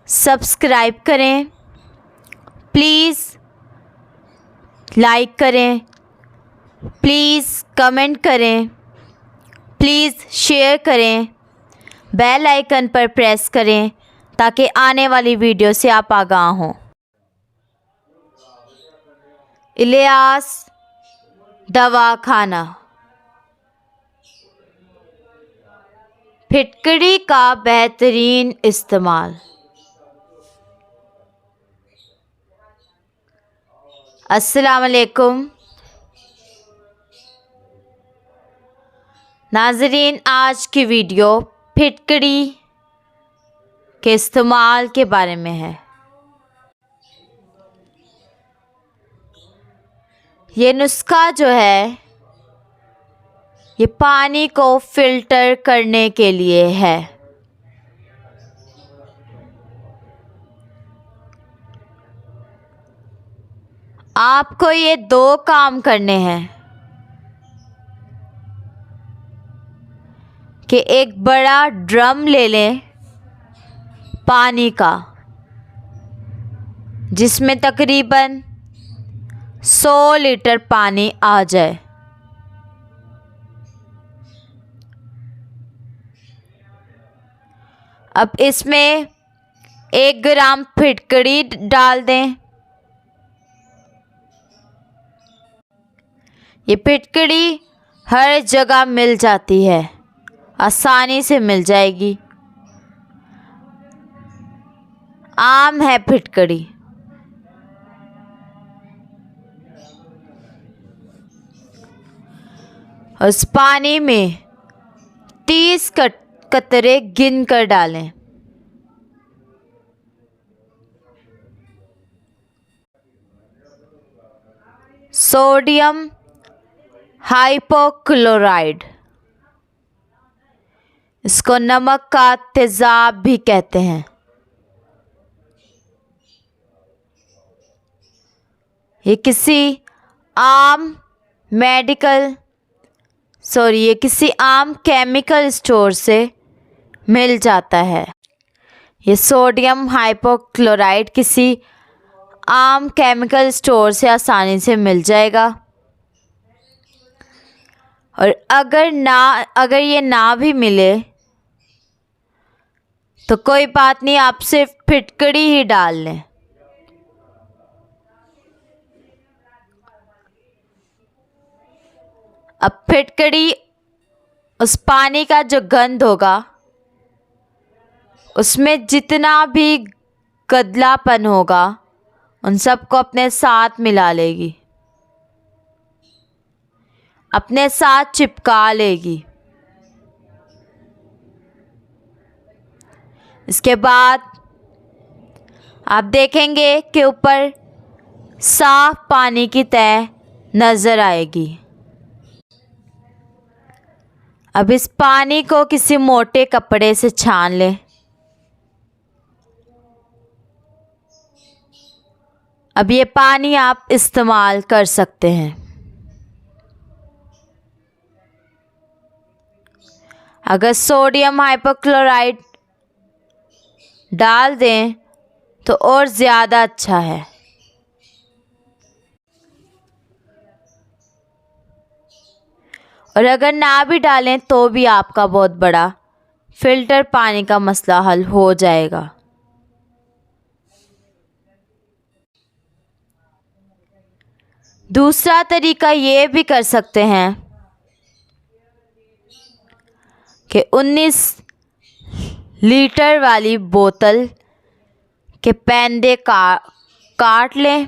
Subscribe करें, please like करें, please comment करें, प्लीज़ शेयर करें, बेल आइकन पर प्रेस करें ताकि आने वाली वीडियो से आप आगाह हों। इलियास दवाखाना। फिटकरी का बेहतरीन इस्तेमाल। अस्सलाम वालेकुम नाज़रीन, आज की वीडियो फिटकरी के इस्तेमाल के बारे में है। ये नुस्खा जो है ये पानी को फिल्टर करने के लिए है। आपको ये 2 काम करने हैं कि एक बड़ा ड्रम ले लें पानी का, जिसमें तकरीबन 100 लीटर पानी आ जाए। अब इसमें 1 ग्राम फिटकरी डाल दें। ये फिटकरी हर जगह मिल जाती है, आसानी से मिल जाएगी। आम है फिटकरी। उस पानी में 30 कतरे गिन कर डालें। सोडियम हाइपोक्लोराइड, इसको नमक का तेजाब भी कहते हैं। ये किसी आम केमिकल स्टोर से मिल जाता है। ये सोडियम हाइपोक्लोराइड किसी आम केमिकल स्टोर से आसानी से मिल जाएगा। और अगर ये ना भी मिले तो कोई बात नहीं, आप सिर्फ फिटकरी ही डाल लें। अब फिटकरी उस पानी का जो गंध होगा उसमें जितना भी गदलापन होगा उन सबको अपने साथ मिला लेगी, अपने साथ चिपका लेगी। इसके बाद आप देखेंगे कि ऊपर साफ पानी की तह नज़र आएगी। अब इस पानी को किसी मोटे कपड़े से छान लें। अब ये पानी आप इस्तेमाल कर सकते हैं। अगर सोडियम हाइपोक्लोराइड डाल दें तो और ज़्यादा अच्छा है। और अगर ना भी डालें तो भी आपका बहुत बड़ा फिल्टर पानी का मसला हल हो जाएगा। दूसरा तरीका ये भी कर सकते हैं कि 19 लीटर वाली बोतल के पैंदे काट लें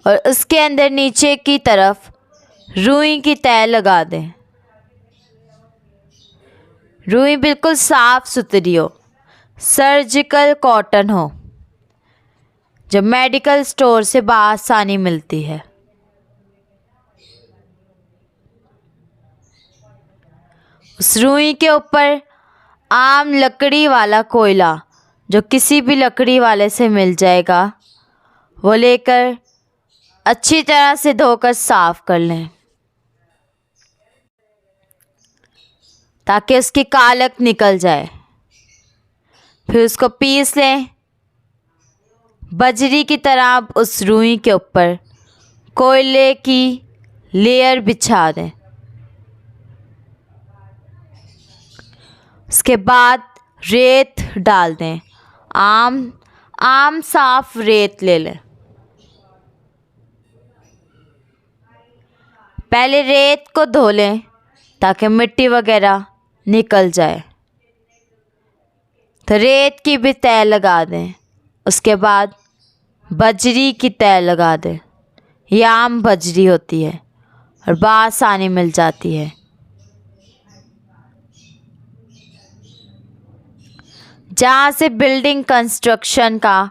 और उसके अंदर नीचे की तरफ रुई की तह लगा दें। रुई बिल्कुल साफ सुथरी हो, सर्जिकल कॉटन हो, जो मेडिकल स्टोर से बआसानी मिलती है। उस रुई के ऊपर आम लकड़ी वाला कोयला, जो किसी भी लकड़ी वाले से मिल जाएगा, वो लेकर अच्छी तरह से धोकर साफ कर लें। ताकि उसकी कालक निकल जाए। फिर उसको पीस लें। बजरी की तरह आप उस रुई के ऊपर कोयले की लेयर बिछा दें। उसके बाद रेत डाल दें। आम साफ रेत ले लें। पहले रेत को धो लें ताकि मिट्टी वगैरह निकल जाए। तो रेत की भी तह लगा दें। उसके बाद बजरी की तह लगा दें। ये आम बजरी होती है और बआसानी मिल जाती है। जहाँ से बिल्डिंग कंस्ट्रक्शन का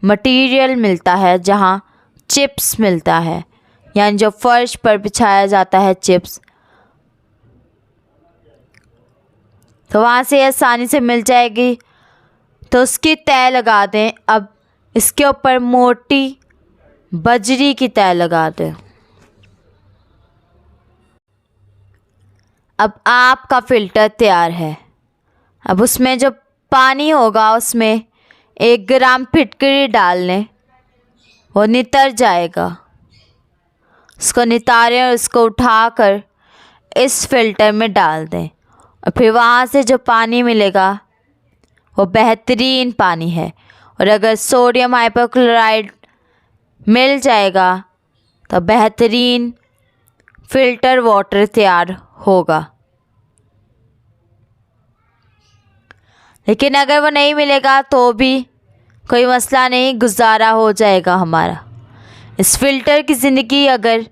मटेरियल मिलता है, जहाँ चिप्स मिलता है, यानी जो फर्श पर बिछाया जाता है चिप्स, तो वहाँ से आसानी से मिल जाएगी। तो उसकी तह लगा दें। अब इसके ऊपर मोटी बजरी की तह लगा दें। अब आपका फ़िल्टर तैयार है। अब उसमें जो पानी होगा उसमें 1 ग्राम फिटकरी डाल लें। वो नितर जाएगा। उसको नितारें और उसको उठाकर इस फ़िल्टर में डाल दें। और फिर वहाँ से जो पानी मिलेगा वो बेहतरीन पानी है। और अगर सोडियम हाइपोक्लोराइड मिल जाएगा तो बेहतरीन फ़िल्टर वाटर तैयार होगा। लेकिन अगर वो नहीं मिलेगा तो भी कोई मसला नहीं, गुजारा हो जाएगा हमारा। इस फ़िल्टर की ज़िंदगी अगर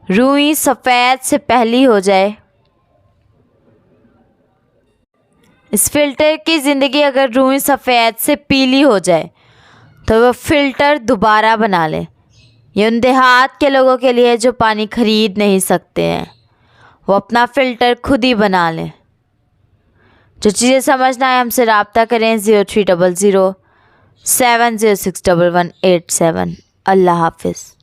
रुई सफ़ेद से पहली हो जाए, इस फ़िल्टर की ज़िंदगी अगर रुई सफ़ेद से पीली हो जाए तो वो फ़िल्टर दोबारा बना लें। ये उन देहात के लोगों के लिए जो पानी ख़रीद नहीं सकते हैं, वो अपना फ़िल्टर खुद ही बना लें। जो चीज़ें समझना है हमसे रब्ता करें 0300 70611187। अल्लाह हाफिज़।